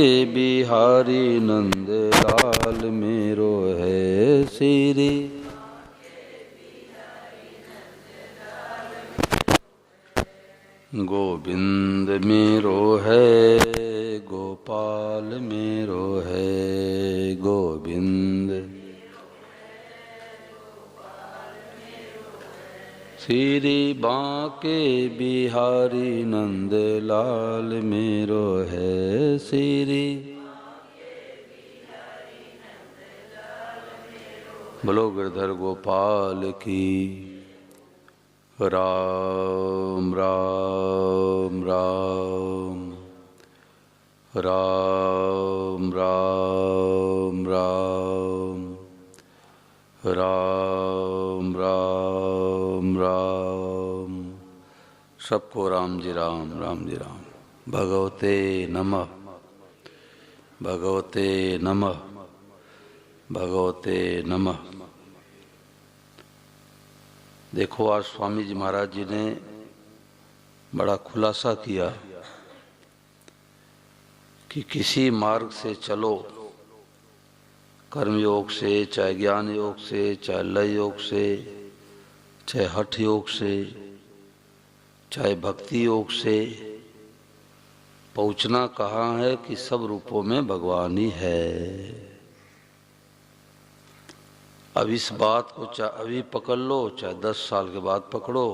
बिहारी नंद लाल मेरो है श्री। गोविंद मेरो है गोपाल मेरो है गोविंद। श्री बांके बिहारी नंद लाल मेरो है श्री। बोलो गिरधर गोपाल की। राम राम राम राम राम राम राम राम राम। सबको राम जी राम राम जी राम। भगवते नमः भगवते नमः भगवते नमः। देखो आज स्वामी जी महाराज जी ने बड़ा खुलासा किया कि किसी मार्ग से चलो, कर्म योग से, चाहे ज्ञान योग से, चाहे लय योग से, चाहे हठ योग से, चाहे भक्ति योग से, पहुंचना कहाँ है कि सब रूपों में भगवान ही है। अब इस बात को चाहे अभी पकड़ लो, चाहे 10 साल के बाद पकड़ो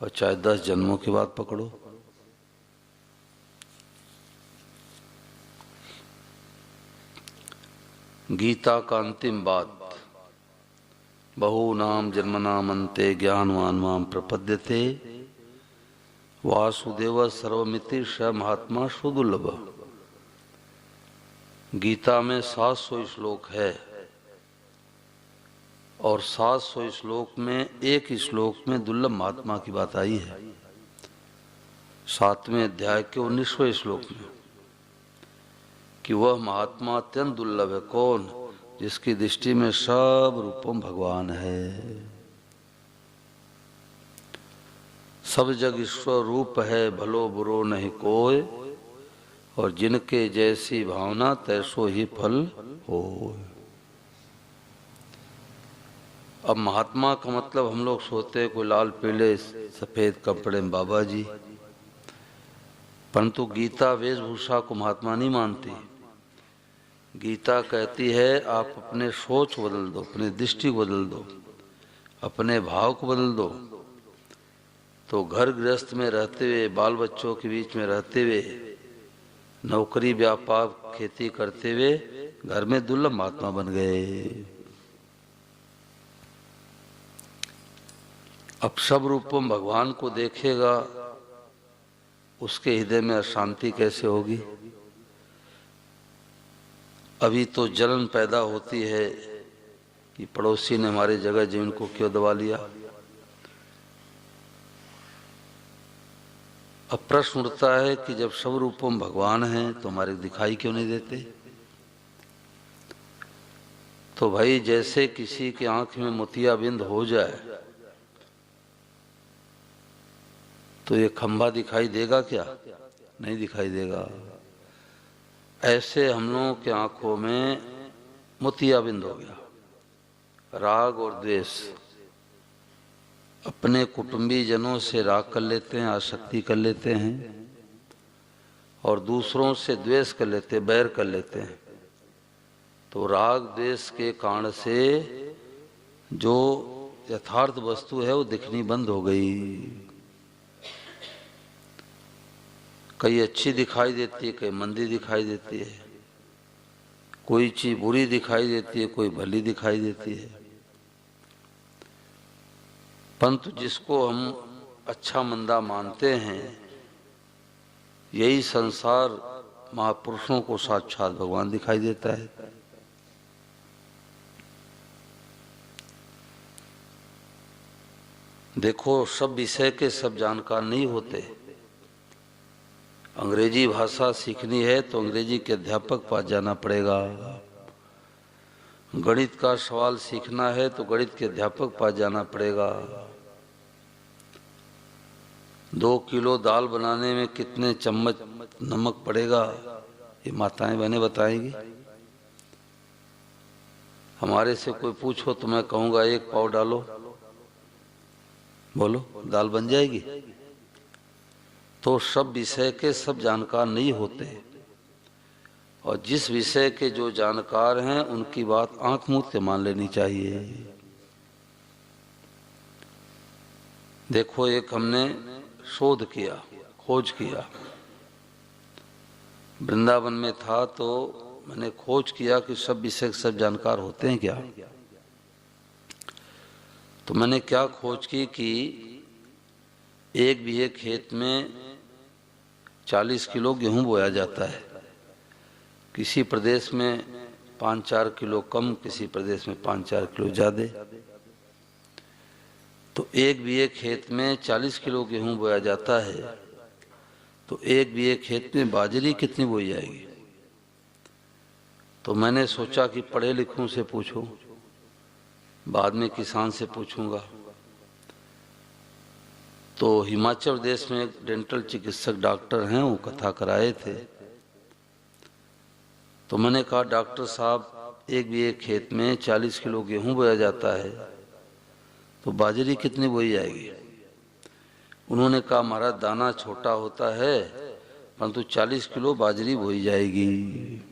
और चाहे 10 जन्मों के बाद पकड़ो। गीता का अंतिम बात, बहूनाम जन्मनाम अन्ते ज्ञानवान माम प्रपद्यते वासुदेव सर्वमिति स महात्मा सुदुर्लभ। गीता में 700 श्लोक है और 700 श्लोक में एक श्लोक में दुर्लभ महात्मा की बात आई है। 7वें अध्याय के 19वें श्लोक में कि वह महात्मा अत्यंत दुर्लभ है। कौन? जिसकी दृष्टि में सब रूपों भगवान है। सब जग ईश्वर रूप है, भलो बुरो नहीं कोय, और जिनके जैसी भावना तैसो ही फल हो। अब महात्मा का मतलब हम लोग सोते कोई लाल पीले सफेद कपड़े में बाबा जी, परंतु गीता वेशभूषा को महात्मा नहीं मानती। गीता कहती है आप अपने सोच को बदल दो, अपनी दृष्टि को बदल दो, अपने भाव को बदल दो, तो घर गृहस्थ में रहते हुए, बाल बच्चों के बीच में रहते हुए, नौकरी व्यापार खेती करते हुए घर में दुर्लभ महात्मा बन गए। अब सब रूपों में भगवान को देखेगा, उसके हृदय में अशांति कैसे होगी? अभी तो जलन पैदा होती है कि पड़ोसी ने हमारे जगह जमीन को क्यों दबा लिया। अब प्रश्न उठता है कि जब सब रूपों में भगवान हैं तो हमारे दिखाई क्यों नहीं देते? तो भाई जैसे किसी की आंख में मोतियाबिंद हो जाए तो ये खंभा दिखाई देगा क्या? नहीं दिखाई देगा। ऐसे हम लोगों के आंखों में मोतियाबिंद हो गया, राग और द्वेष। अपने कुटुंबी जनों से राग कर लेते हैं, आसक्ति कर लेते हैं, और दूसरों से द्वेष कर लेते हैं, बैर कर लेते हैं। तो राग द्वेष के कारण से जो यथार्थ वस्तु है वो दिखनी बंद हो गई। कई अच्छी दिखाई देती है, कई मंदी दिखाई देती है, कोई चीज बुरी दिखाई देती है, कोई भली दिखाई देती है। परंतु जिसको हम अच्छा मंदा मानते हैं, यही संसार महापुरुषों को साक्षात भगवान दिखाई देता है। देखो सब विषय के सब जानकार नहीं होते। अंग्रेजी भाषा सीखनी है तो अंग्रेजी के अध्यापक पास जाना पड़ेगा। गणित का सवाल सीखना है तो गणित के अध्यापक पास जाना पड़ेगा। 2 किलो दाल बनाने में कितने चम्मच नमक पड़ेगा ये माताएं बहनें बताएंगी। हमारे से कोई पूछो तो मैं कहूँगा 1 पाव डालो, बोलो दाल बन जाएगी। तो सब विषय के सब जानकार नहीं होते, और जिस विषय के जो जानकार हैं उनकी बात आंख मूंद के मान लेनी चाहिए। देखो, एक हमने शोध किया, खोज किया। वृंदावन में था तो मैंने खोज किया कि सब विषय के सब जानकार होते हैं क्या। तो मैंने क्या खोज की कि 1 बीघे खेत में 40 किलो गेहूं बोया जाता है। किसी प्रदेश में 5-4 किलो कम, किसी प्रदेश में 5-4 किलो ज़्यादा। तो 1 बीघे खेत में 40 किलो गेहूं बोया जाता है, तो 1 बीघे खेत में बाजरी कितनी बोई जाएगी। तो मैंने सोचा कि पढ़े लिखों से पूछूं, बाद में किसान से पूछूंगा। तो हिमाचल प्रदेश में एक डेंटल चिकित्सक डॉक्टर हैं, वो कथा कराए थे। तो मैंने कहा, डॉक्टर साहब 1 बीघे खेत में 40 किलो गेहूं बोया जाता है, तो बाजरी कितनी बोई जाएगी। उन्होंने कहा, हमारा दाना छोटा होता है परंतु 40 किलो बाजरी बोई जाएगी।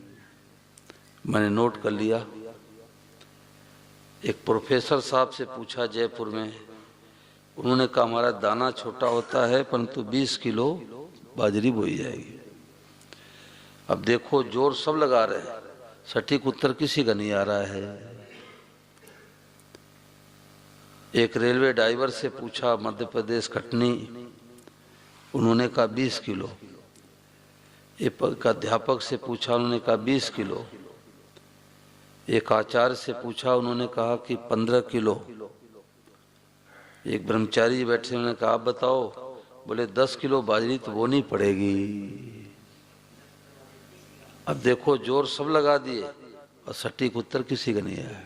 मैंने नोट कर लिया। एक प्रोफेसर साहब से पूछा जयपुर में, उन्होंने कहा, हमारा दाना छोटा होता है परंतु 20 किलो बाजरी बोई जाएगी। अब देखो, जोर सब लगा रहे हैं, सटीक उत्तर किसी का नहीं आ रहा है। एक रेलवे ड्राइवर से पूछा मध्य प्रदेश कटनी, उन्होंने कहा 20 किलो। एक अध्यापक से पूछा, उन्होंने कहा 20 किलो। एक आचार्य से पूछा, उन्होंने कहा कि 15 किलो। एक ब्रह्मचारी बैठे, उन्होंने कहा, आप बताओ। बोले 10 किलो बाजरी तो बोनी पड़ेगी। अब देखो, जोर सब लगा दिए और सटीक उत्तर किसी का नहीं आया।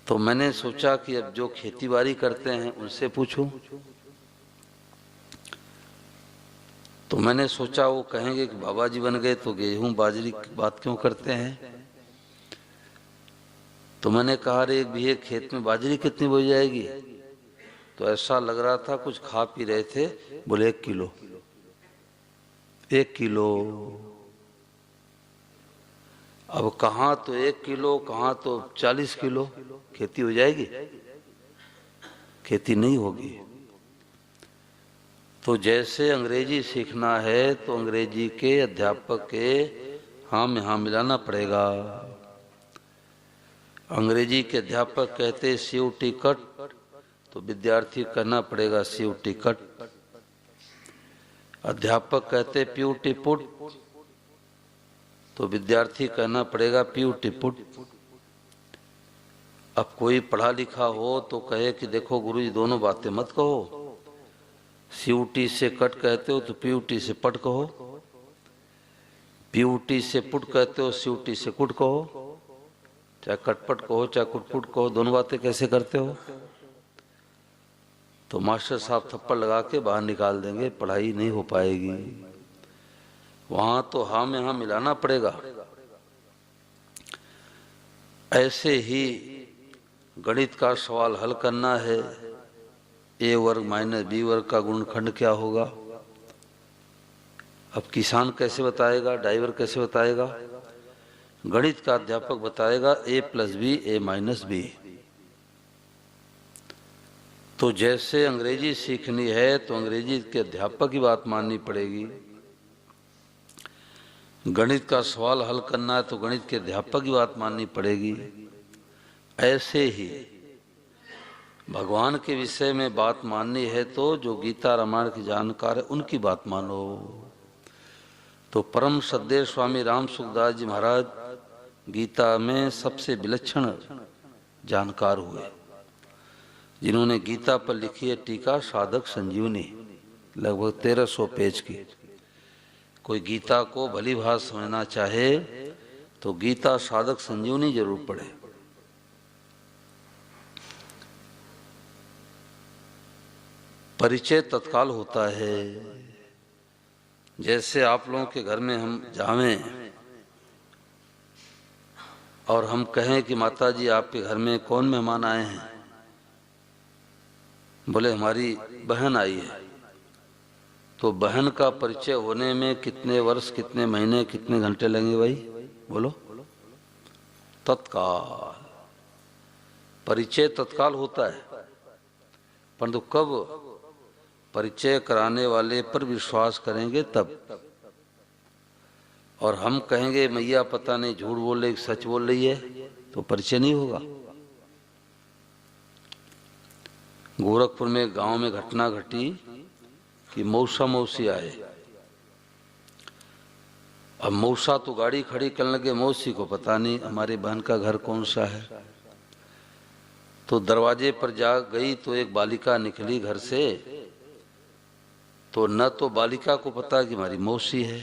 तो मैंने सोचा कि अब जो खेती बाड़ी करते हैं उनसे पूछूं। तो मैंने सोचा वो कहेंगे कि बाबा जी बन गए तो गेहूं बाजरी की बात क्यों करते हैं। तो मैंने कहा, अरे 1 बीघे खेत में बाजरी कितनी बोई जाएगी। तो ऐसा लग रहा था कुछ खा पी रहे थे। बोले 1 किलो। 1 किलो। अब कहाँ तो 1 किलो, कहाँ तो 40 किलो। खेती हो जाएगी? खेती नहीं होगी। तो जैसे अंग्रेजी सीखना है तो अंग्रेजी के अध्यापक के हाँ में हाँ मिलाना पड़ेगा। अंग्रेजी के अध्यापक कहते सीयूटी कट, तो विद्यार्थी करना पड़ेगा सीयूटी कट। अध्यापक कहते प्यूटी पुट, तो विद्यार्थी कहना पड़ेगा प्यूटी पुट। अब कोई पढ़ा लिखा हो तो कहे कि देखो गुरुजी, दोनों बातें मत कहो। सीयूटी से कट कहते हो तो पीयूटी से पट कहो, पीयूटी से पुट कहते हो सीयूटी से कुट कहो। चाहे कटपट कहो चाहे कुटपुट कहो, दोनों बातें कैसे करते हो। तो मास्टर साहब थप्पड़ लगा के बाहर निकाल देंगे, पढ़ाई नहीं हो पाएगी। वहां तो हाँ में हाँ मिलाना पड़ेगा। ऐसे ही गणित का सवाल हल करना है, ए वर्ग माइनस बी वर्ग का गुणनखंड क्या होगा। अब किसान कैसे बताएगा, ड्राइवर कैसे बताएगा। गणित का अध्यापक बताएगा a plus B A minus B. तो जैसे अंग्रेजी सीखनी है तो अंग्रेजी के अध्यापक की बात माननी पड़ेगी। गणित का सवाल हल करना है तो गणित के अध्यापक की बात माननी पड़ेगी। ऐसे ही भगवान के विषय में बात माननी है तो जो गीता रामायण की जानकार है उनकी बात मानो। तो परम श्रद्धेय स्वामी राम सुखदास जी महाराज गीता में सबसे विलक्षण जानकार हुए, जिन्होंने गीता पर लिखी है टीका साधक संजीवनी, लगभग 1300 पेज की। कोई गीता को भली भांति समझना चाहे तो गीता साधक संजीवनी जरूर पढ़े। परिचय तत्काल होता है। जैसे आप लोगों के घर में हम जावें और हम कहें कि माता जी आपके घर में कौन मेहमान आए हैं, बोले हमारी बहन आई है, तो बहन का परिचय होने में कितने वर्ष, कितने महीने, कितने घंटे लगेंगे भाई? बोलो। तत्काल। परिचय तत्काल होता है, परंतु कब परिचय कराने वाले पर विश्वास करेंगे तब। और हम कहेंगे मैया पता नहीं झूठ बोल रही सच बोल रही है, तो परिचय नहीं होगा। गोरखपुर में गांव में घटना घटी कि मौसा मौसी आए। अब मौसा तो गाड़ी खड़ी करने लगे, मौसी को पता नहीं हमारी बहन का घर कौन सा है। तो दरवाजे पर जा गई तो एक बालिका निकली घर से, तो न तो बालिका को पता कि हमारी मौसी है,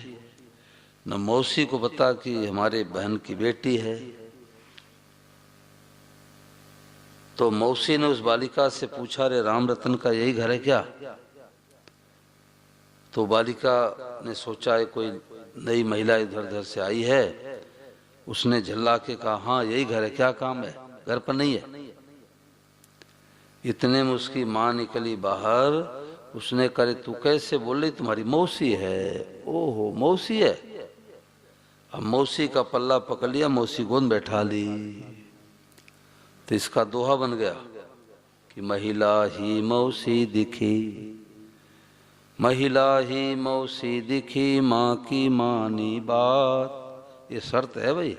न मौसी को पता कि हमारे बहन की बेटी है। तो मौसी ने उस बालिका से पूछा, रे राम रतन का यही घर है क्या? तो बालिका ने सोचा है कोई नई महिला इधर उधर से आई है, उसने झल्ला के कहा हाँ यही घर है, क्या काम है? घर पर नहीं है। इतने में उसकी माँ निकली बाहर, उसने करे तू कैसे बोल रही, तुम्हारी मौसी है। ओहो मौसी है। अब मौसी का पल्ला पकड़ लिया, मौसी गोद बैठा ली। तो इसका दोहा बन गया कि महिला ही मौसी दिखी, महिला ही मौसी दिखी, माँ की मानी बात। ये शर्त है भाई,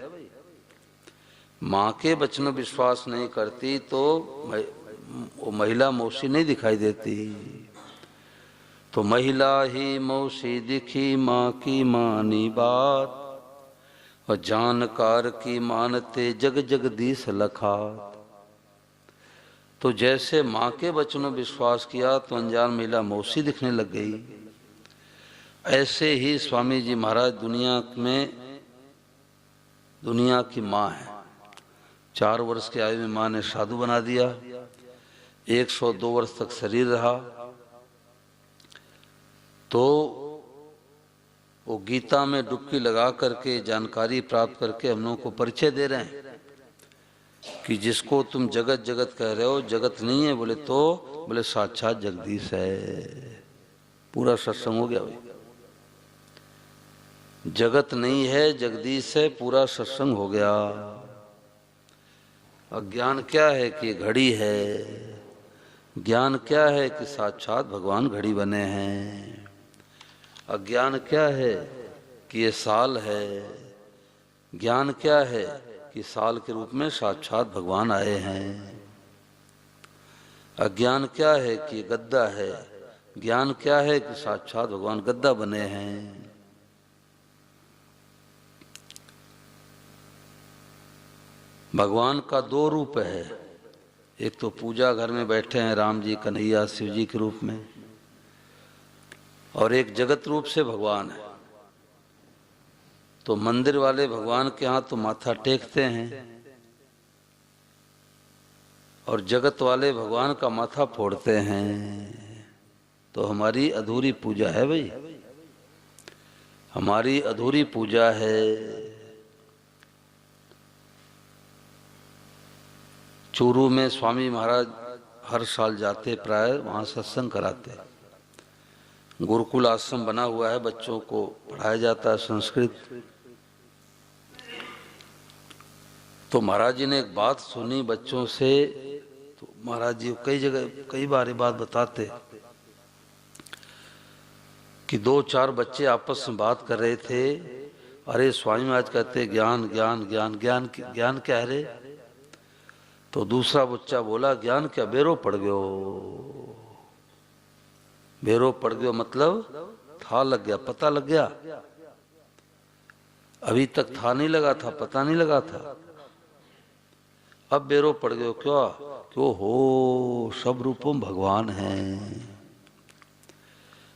माँ के वचनों विश्वास नहीं करती तो वो महिला मौसी नहीं दिखाई देती। तो महिला ही मौसी दिखी, माँ की मानी बात, और जानकार की मानते जग जगदीश लखात। तो जैसे माँ के वचनों विश्वास किया तो अनजान महिला मौसी दिखने लग गई। ऐसे ही स्वामी जी महाराज दुनिया की माँ है। 4 वर्ष की आयु में माँ ने साधु बना दिया, 102 वर्ष तक शरीर रहा। तो वो गीता में डुबकी लगा करके जानकारी प्राप्त करके हम लोगों को परिचय दे रहे हैं कि जिसको तुम जगत जगत कह रहे हो, जगत नहीं है। बोले तो बोले साक्षात जगदीश है। पूरा सत्संग हो गया भाई। जगत नहीं है, जगदीश है, पूरा सत्संग हो गया। अज्ञान क्या है कि घड़ी है, ज्ञान क्या है कि साक्षात भगवान घड़ी बने हैं। अज्ञान क्या है कि ये साल है, ज्ञान क्या है कि साल के रूप में साक्षात भगवान आए हैं। अज्ञान क्या है कि गद्दा है, ज्ञान क्या है कि साक्षात भगवान गद्दा बने हैं। भगवान का 2 रूप है, एक तो पूजा घर में बैठे हैं राम जी कन्हैया शिव जी के रूप में, और एक जगत रूप से भगवान है। तो मंदिर वाले भगवान के यहाँ तो माथा टेकते हैं, और जगत वाले भगवान का माथा फोड़ते हैं। तो हमारी अधूरी पूजा है भाई, हमारी अधूरी पूजा है। चूरू में स्वामी महाराज हर साल जाते, प्राय वहाँ सत्संग कराते। गुरुकुल आश्रम बना हुआ है, बच्चों को पढ़ाया जाता है संस्कृत। तो महाराज जी ने एक बात सुनी बच्चों से, तो महाराज जी कई जगह कई बार ये बात बताते कि 2-4 बच्चे आपस में बात कर रहे थे। अरे स्वामी महाराज कहते ज्ञान ज्ञान ज्ञान ज्ञान ज्ञान क्या है रे? तो दूसरा बच्चा बोला ज्ञान क्या, बेरो पड़ गयो। बेरो पड़ गयो मतलब था लग गया, पता लग गया। अभी तक था नहीं लगा था, पता नहीं लगा था, अब बेरो पड़ गयो। क्यों हो, सब रूपों में भगवान हैं।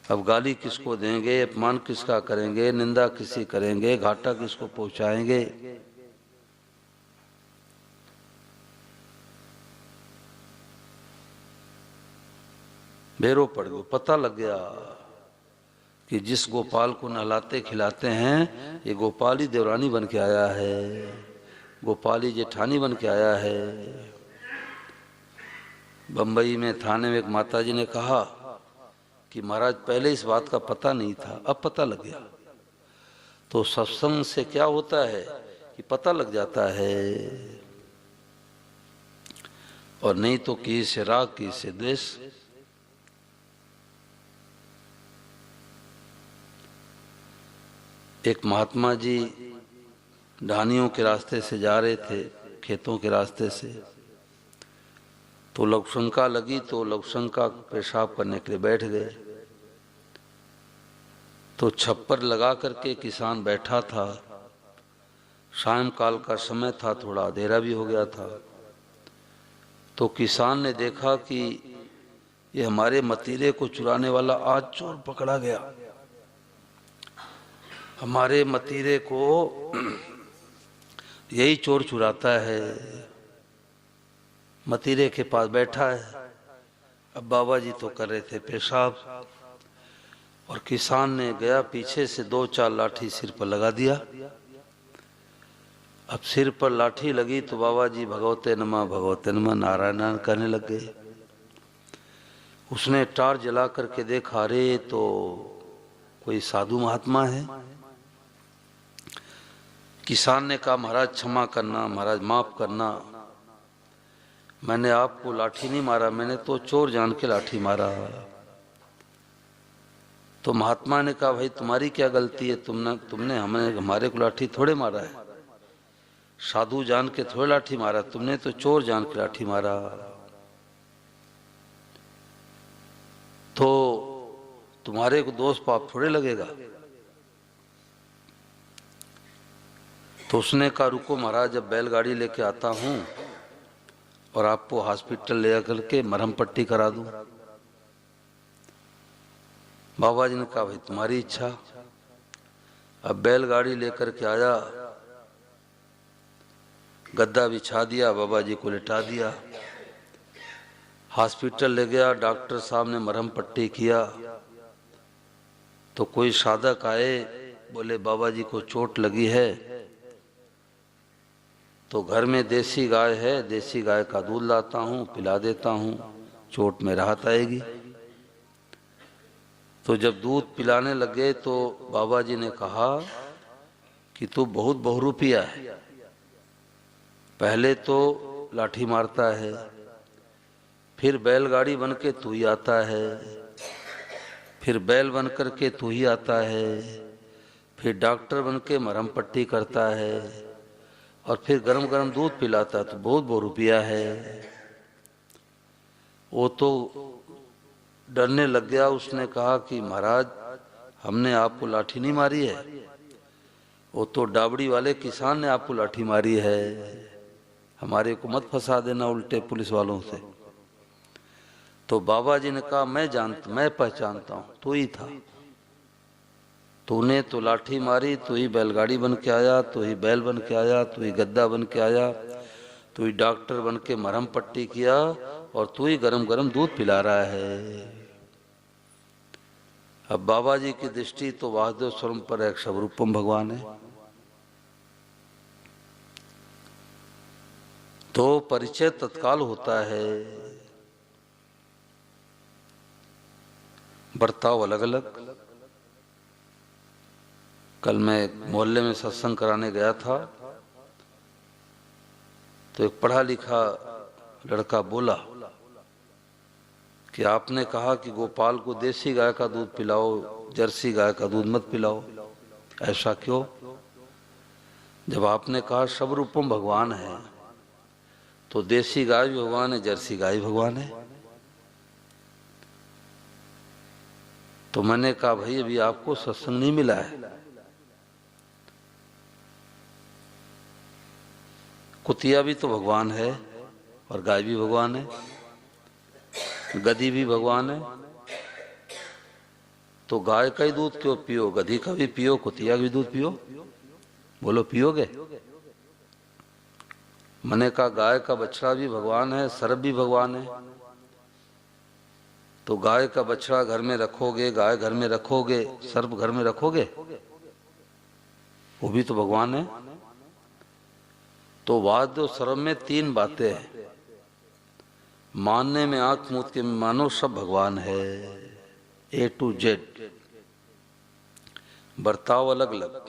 अब गाली किसको देंगे, अपमान किसका करेंगे, निंदा किसी करेंगे, घाटा किसको पहुंचाएंगे। बेरो पड़ गयो, पता लग गया। कि जिस गोपाल को नहलाते खिलाते हैं ये गोपाल ही देवरानी बन के आया है, गोपाल ही जेठानी बन के आया है। बंबई में थाने में एक माताजी ने कहा कि महाराज पहले इस बात का पता नहीं था, अब पता लग गया। तो सत्संग से क्या होता है कि पता लग जाता है, और नहीं तो किसी से राग किसी से द्वेष। एक महात्मा जी ढानियों के रास्ते से जा रहे थे, खेतों के रास्ते से, तो लघुशंका लगी, तो लघुशंका पेशाब करने के लिए बैठ गए। तो छप्पर लगा करके किसान बैठा था, शाम काल का समय था, थोड़ा अंधेरा भी हो गया था। तो किसान ने देखा कि ये हमारे मतीरे को चुराने वाला आज चोर पकड़ा गया, हमारे मतीरे को यही चोर चुराता है, मतीरे के पास बैठा है। अब बाबा जी तो कर रहे थे पेशाब, और किसान ने गया पीछे से 2-4 लाठी सिर पर लगा दिया। अब सिर पर लाठी लगी तो बाबा जी भगवते नमः नारायण कहने लग गए। उसने टार्च जला करके देखा, अरे तो कोई साधु महात्मा है। किसान ने कहा महाराज क्षमा करना, महाराज माफ करना, मैंने आपको लाठी नहीं मारा, मैंने तो चोर जान के लाठी मारा। तो महात्मा ने कहा भाई तुम्हारी क्या गलती है, तुमने हमारे को लाठी थोड़े मारा है, साधु जान के थोड़े लाठी मारा, तुमने तो चोर जान के लाठी मारा। तो तुम्हारे को दोष पाप थोड़े लगेगा। तो उसने कहा रुको महाराज, जब बैलगाड़ी लेके आता हूं और आपको हॉस्पिटल ले करके मरहम पट्टी करा दूं। बाबा जी ने कहा भाई तुम्हारी इच्छा। अब बैलगाड़ी लेकर के आया, गद्दा बिछा दिया, बाबा जी को लिटा दिया, हॉस्पिटल ले गया, डॉक्टर साहब ने मरहम पट्टी किया। तो कोई साधक आए, बोले बाबा जी को चोट लगी है, तो घर में देसी गाय है, देसी गाय का दूध लाता हूँ, पिला देता हूँ, चोट में राहत आएगी। तो जब दूध पिलाने लगे तो बाबा जी ने कहा कि तू बहुत बहुरूपिया है, पहले तो लाठी मारता है, फिर बैलगाड़ी बन के तू ही आता है, फिर बैल बन कर के तू ही आता है, फिर डॉक्टर बन के मरहम पट्टी करता है, और फिर गरम गरम दूध पिलाता, तो बहुत बहुरूपिया है। वो तो डरने लग गया। उसने कहा कि महाराज हमने आपको लाठी नहीं मारी है, वो तो डाबड़ी वाले किसान ने आपको लाठी मारी है, हमारे को मत फंसा देना उल्टे पुलिस वालों से। तो बाबा जी ने कहा मैं पहचानता हूँ, तू ही था, तूने तो लाठी मारी, तू ही बैलगाड़ी बन के आया, तू ही बैल बन के आया, तू ही गद्दा बन के आया, तू ही डॉक्टर बन के मरहम पट्टी किया, और तू ही गरम गरम दूध पिला रहा है। अब बाबा जी की दृष्टि तो वासुदेव स्वरूप पर एक शबरूपम भगवान है। तो परिचय तत्काल होता है, बर्ताव अलग अलग। कल मैं मोहल्ले में सत्संग कराने गया था, तो एक पढ़ा लिखा लड़का बोला कि आपने कहा कि गोपाल को देसी गाय का दूध पिलाओ, जर्सी गाय का दूध मत पिलाओ, ऐसा क्यों? जब आपने कहा सब रूपम भगवान है, तो देसी गाय भी भगवान है, जर्सी गाय भी भगवान है। तो मैंने कहा भाई अभी आपको सत्संग नहीं मिला है, कुतिया भी तो भगवान है, और गाय भी भगवान है, गधी भी भगवान है। तो गाय का ही दूध क्यों पियो, गधी का भी पियो, कुतिया का भी दूध पियो। बोलो पियोगे? मैंने कहा गाय का बछड़ा भी भगवान है, सर्प भी भगवान है, तो गाय का बछड़ा घर में रखोगे, गाय घर में रखोगे, सर्प घर में रखोगे? वो भी तो भगवान है। तो वाद और सर्व में तीन बातें हैं। मानने में, आंख मूंद के मानो सब भगवान है, A to Z। बर्ताव अलग अलग।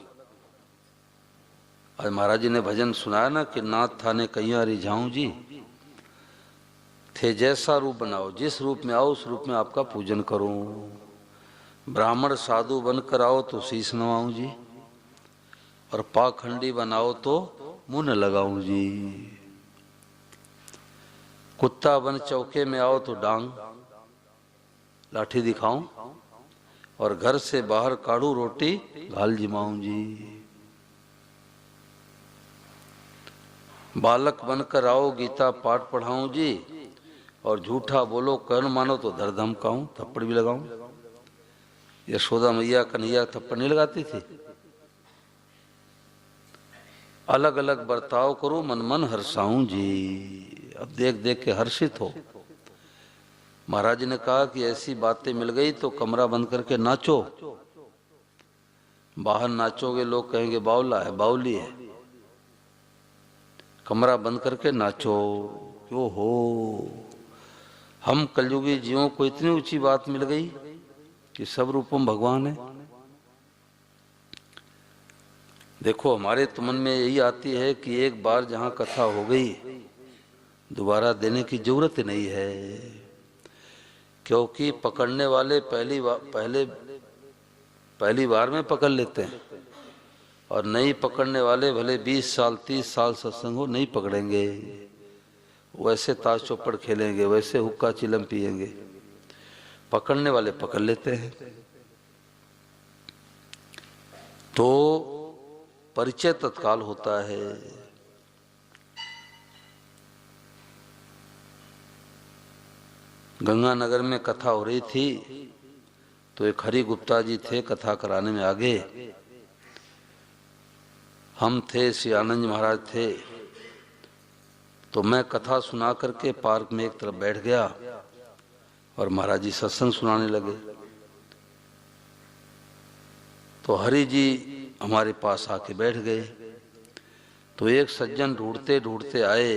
आज महाराज जी ने भजन सुनाया ना कि नाथ थाने कैया रिझाऊं जी, थे जैसा रूप बनाओ, जिस रूप में आओ उस रूप में आपका पूजन करूं। ब्राह्मण साधु बनकर आओ तो शीश नवाऊं जी, और पाखंडी बनाओ तो मुंह न लगाऊं जी। कुत्ता बन चौके में आओ तो डांग लाठी दिखाऊं, और घर से बाहर काढ़ू रोटी घाल जिमाऊं जी। बालक बनकर आओ गीता पाठ पढ़ाऊं जी, और झूठा बोलो कर्ण मानो तो दर धमकाऊं, थप्पड़ भी लगाऊं। यशोदा मैया कन्हैया थप्पड़ नहीं लगाती थी? अलग अलग बर्ताव करो, मन मन हर्षाऊं जी। अब देख देख के हर्षित हो। महाराज ने कहा कि ऐसी बातें मिल गई तो कमरा बंद करके नाचो। बाहर नाचोगे लोग कहेंगे बावला है, बावली है। कमरा बंद करके नाचो। क्यों हो, हम कलयुगी जीवों को इतनी ऊंची बात मिल गई कि सब रूपम भगवान है। देखो हमारे तो मन में यही आती है कि एक बार जहां कथा हो गई दोबारा देने की जरूरत नहीं है, क्योंकि पकड़ने वाले पहली बार में पकड़ लेते हैं, और नहीं पकड़ने वाले भले 20 साल 30 साल सत्संग हो नहीं पकड़ेंगे। वैसे ताश चौपड़ खेलेंगे, वैसे हुक्का चिलम पिएंगे। पकड़ने वाले पकड़ लेते हैं। तो परिचय तत्काल होता है। गंगानगर में कथा हो रही थी तो एक हरि गुप्ता जी थे कथा कराने में आगे। हम थे, श्री आनंद महाराज थे। तो मैं कथा सुना करके पार्क में एक तरफ बैठ गया और महाराज जी सत्संग सुनाने लगे। तो हरि जी हमारे पास आके बैठ गए। तो एक सज्जन ढूंढते ढूंढते आए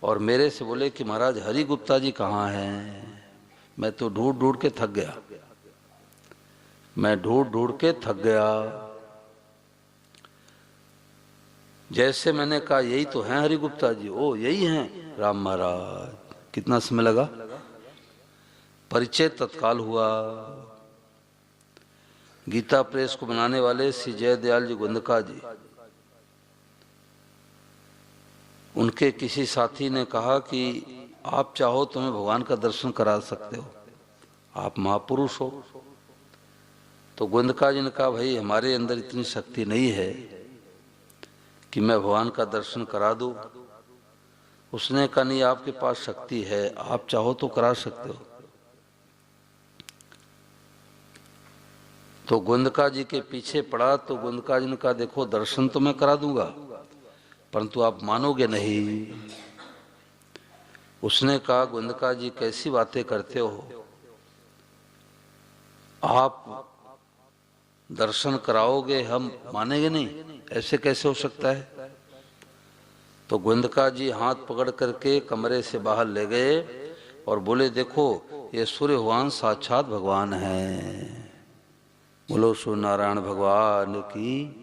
और मेरे से बोले कि महाराज हरि गुप्ता जी कहाँ हैं? मैं तो ढूंढ ढूंढ के थक गया। मैं ढूंढ ढूंढ के थक गया। जैसे मैंने कहा यही तो हैं हरि गुप्ता जी, ओ यही हैं राम महाराज। कितना समय लगा, परिचय तत्काल हुआ। गीता प्रेस को बनाने वाले श्री जयदयाल जी गुंदका जी, उनके किसी साथी ने कहा कि आप चाहो तो मैं भगवान का दर्शन करा सकते हो, आप महापुरुष हो। तो गुंदका जी ने कहा भाई हमारे अंदर इतनी शक्ति नहीं है कि मैं भगवान का दर्शन करा दूं। उसने कहा नहीं आपके पास शक्ति है, आप चाहो तो करा सकते हो। तो गुंदका जी के पीछे पड़ा तो गुंदका जी ने कहा देखो दर्शन तो मैं करा दूंगा परंतु आप मानोगे नहीं। उसने कहा गुंदका जी कैसी बातें करते हो, आप दर्शन कराओगे हम मानेंगे नहीं, ऐसे कैसे हो सकता है? तो गुंदका जी हाथ पकड़ करके कमरे से बाहर ले गए और बोले देखो ये सूर्य भगवान साक्षात भगवान हैं। बोलो सूर्य नारायण भगवान की।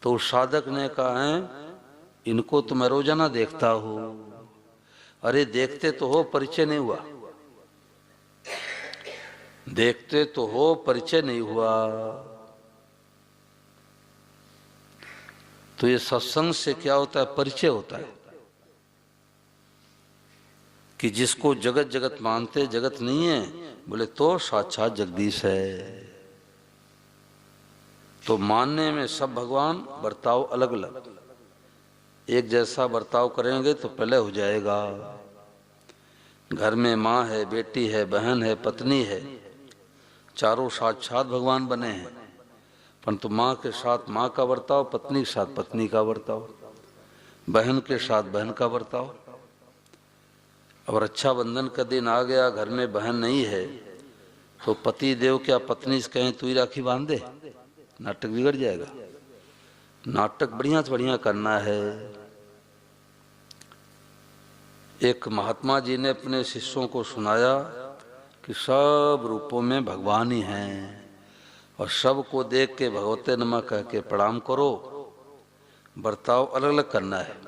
तो साधक ने कहा है इनको तो मैं रोजाना देखता हूं। अरे देखते तो हो, परिचय नहीं हुआ। देखते तो हो, परिचय नहीं हुआ। तो ये सत्संग से क्या होता है, परिचय होता है कि जिसको जगत जगत मानते जगत नहीं है, बोले तो साक्षात जगदीश है। तो मानने में सब भगवान, बर्ताव अलग अलग। एक जैसा बर्ताव करेंगे तो प्रलय हो जाएगा। घर में माँ है, बेटी है, बहन है, पत्नी है, चारों साक्षात भगवान बने हैं, परंतु माँ के साथ माँ का बर्ताव, पत्नी के साथ पत्नी का बर्ताव, बहन के साथ बहन का बर्ताव। अब रक्षाबंधन का दिन आ गया, घर में बहन नहीं है, तो पति देव क्या पत्नी से कहें तू ही राखी बांध दे? नाटक बिगड़ जाएगा। नाटक बढ़िया से बढ़िया करना है। एक महात्मा जी ने अपने शिष्यों को सुनाया कि सब रूपों में भगवान ही हैं और सबको देख के भगवते नमः कह के प्रणाम करो। बर्ताव अलग अलग करना है।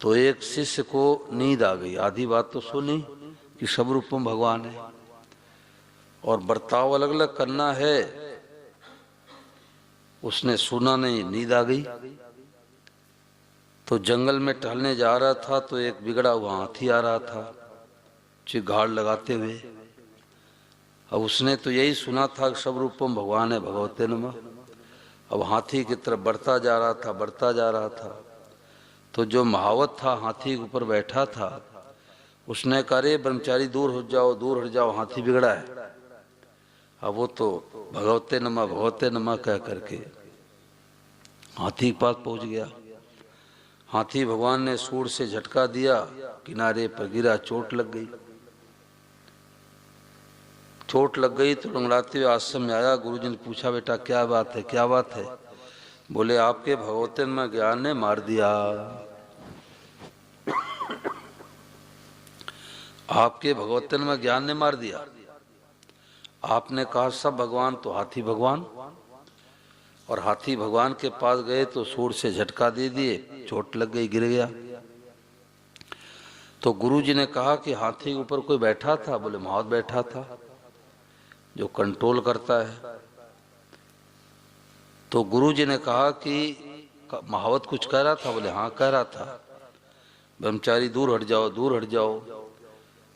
तो एक शिष्य को नींद आ गई, आधी बात तो सुनी कि सब रूपों में भगवान है और बर्ताव अलग अलग करना है। उसने सुना नहीं, नींद आ गई। तो जंगल में टहलने जा रहा था तो एक बिगड़ा हुआ हाथी आ रहा था चिघाड़ लगाते हुए। अब उसने तो यही सुना था कि सब रूपों में भगवान है, भगवते नमः। अब हाथी की तरफ बढ़ता जा रहा था, बढ़ता जा रहा था। तो जो महावत था हाथी के ऊपर बैठा था, उसने कहा रे ब्रह्मचारी दूर हो जाओ, दूर हट जाओ, हाथी बिगड़ा है। अब वो तो भगवते नमः कह करके हाथी के पास पहुंच गया। हाथी भगवान ने सूंड से झटका दिया, किनारे पर गिरा, चोट लग गई। चोट लग गई तो लंगड़ाते हुए आश्रम में आया। गुरुजी ने पूछा बेटा क्या बात है, क्या बात है? बोले आपके भगवते नमः ज्ञान ने मार दिया। आपके भगवते नमः ज्ञान ने मार दिया। आपने कहा सब भगवान तो हाथी भगवान, और हाथी भगवान के पास गए तो सूंड से झटका दे दिए, चोट लग गई, गिर गया। तो गुरुजी ने कहा कि हाथी के ऊपर कोई बैठा था? बोले महावत बैठा था जो कंट्रोल करता है। तो गुरुजी ने कहा कि महावत कुछ कह रहा था? बोले हाँ कह रहा था, ब्रह्मचारी दूर हट जाओ, दूर हट जाओ।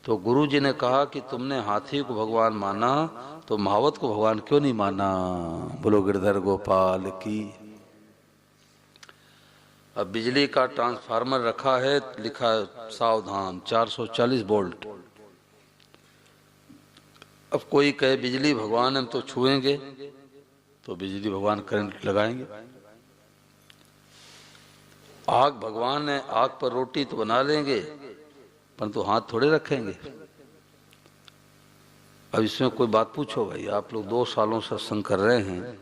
तो गुरुजी ने कहा कि तुमने हाथी को भगवान माना तो महावत को भगवान क्यों नहीं माना? बोलो गिरधर गोपाल की। अब बिजली का ट्रांसफार्मर रखा है, लिखा है सावधान 440 वोल्ट। अब कोई कहे बिजली भगवान हम तो छुएंगे, तो बिजली भगवान करंट लगाएंगे। आग भगवान है, आग पर रोटी तो बना लेंगे परंतु हाथ थोड़े रखेंगे। अब इसमें कोई बात पूछो भाई, आप लोग 2 सालों से सत्संग कर रहे हैं,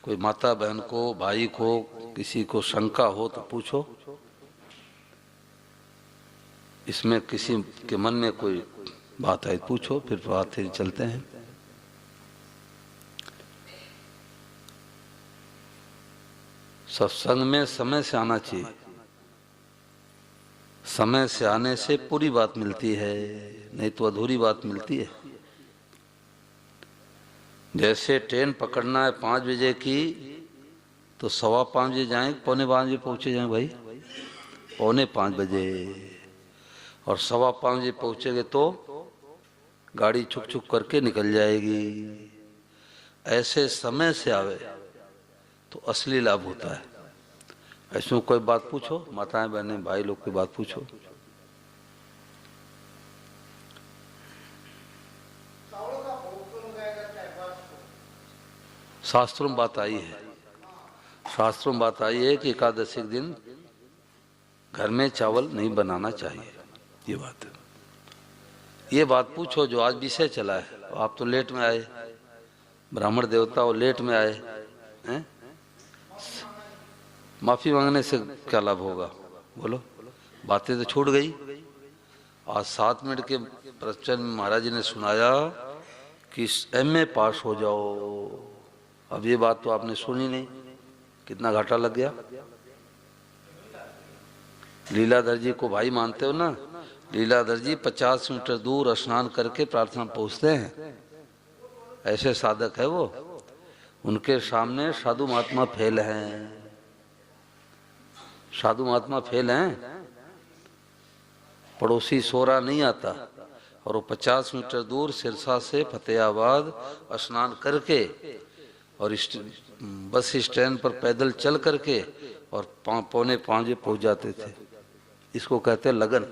कोई माता बहन को, भाई को, किसी को शंका हो तो पूछो। इसमें किसी के मन में कोई बात है पूछो, फिर बात फिर चलते हैं। सत्संग में समय से आना चाहिए। समय से आने से पूरी बात मिलती है, नहीं तो अधूरी बात मिलती है। जैसे ट्रेन पकड़ना है 5 बजे की, तो 5:15 बजे जाएंगे, 4:45 बजे पहुंचे जाएंगे भाई, 4:45 बजे। और 5:15 बजे पहुंचेंगे तो गाड़ी छुक छुक करके निकल जाएगी। ऐसे समय से आवे तो असली लाभ होता है। ऐसे कोई बात पूछो, माताएं बहनें भाई लोग की बात पूछो। शास्त्रों में बात आई है, शास्त्रों में बात आई है कि एकादशी के दिन घर में चावल नहीं बनाना चाहिए। ये बात है। ये बात पूछो जो आज विषय चला है। आप तो लेट में आए, ब्राह्मण देवता और लेट में आए हैं, माफी मांगने से क्या लाभ होगा? बोलो, बातें तो छूट गई। आज 7 मिनट के प्रवचन में महाराज जी ने सुनाया कि MA पास हो जाओ। अब ये बात तो आपने सुनी नहीं, कितना घाटा लग गया। लीलाधर जी को भाई मानते हो ना? लीलाधर जी 50 मीटर दूर स्नान करके प्रार्थना पहुंचते हैं। ऐसे साधक है वो, उनके सामने साधु महात्मा फेल हैं। साधु महात्मा फेल हैं। पड़ोसी सोरा नहीं आता और वो 50 मीटर दूर सिरसा से फतेहाबाद स्नान करके और बस स्टैंड पर पैदल चल करके और 4:45 बजे पहुंच जाते थे। इसको कहते हैं लगन।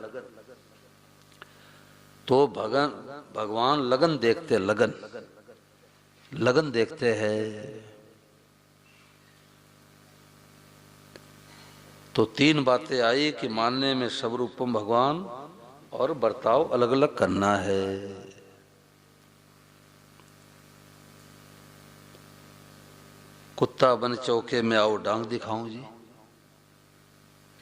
तो भगवान लगन देखते, लगन लगन देखते हैं। तो तीन बातें आई कि मानने में सब रूपम भगवान और बर्ताव अलग अलग करना है। कुत्ता बन चौके में आओ डांग दिखाऊं जी,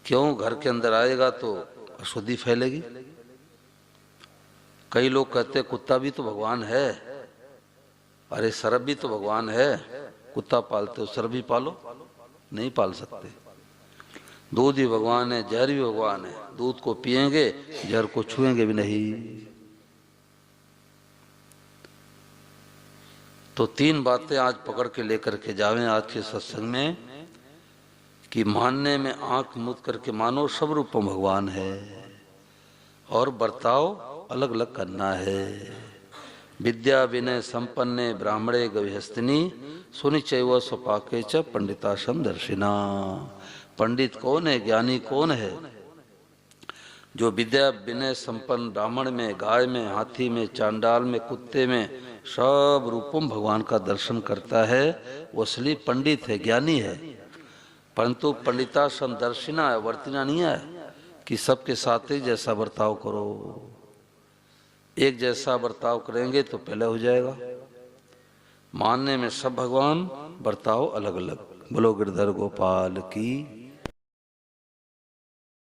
क्यों? घर के अंदर आएगा तो अशुद्धि फैलेगी। कई लोग कहते कुत्ता भी तो भगवान है। अरे सर्प भी तो भगवान है। कुत्ता पालते हो, सर्प भी पालो? नहीं पाल सकते। दूध भी भगवान है, जहर भी भगवान है। दूध को पिएंगे, जहर को छुएंगे भी नहीं। तो तीन बातें आज पकड़ के लेकर के जावें आज के सत्संग में कि मानने में आंख मूंद करके मानो सब रूपम भगवान है और बर्ताव अलग अलग करना है। विद्या विनय संपन्ने ब्राह्मणे गविहस्तिनी सुनिचैव स्वपाके च पंडिताशम दर्शिना। पंडित कौन है, ज्ञानी कौन है? जो विद्या विनय संपन्न ब्राह्मण में, गाय में, हाथी में, चांडाल में, कुत्ते में सब रूपम भगवान का दर्शन करता है, वो असली पंडित है, ज्ञानी है। परंतु पंडिताशम दर्शिना है, वर्तिना नहीं है कि सबके साथ ही जैसा बर्ताव करो। एक जैसा बर्ताव करेंगे तो पहले हो जाएगा। मानने में सब भगवान, बर्ताव अलग अलग। बोलो गिरधर गोपाल की।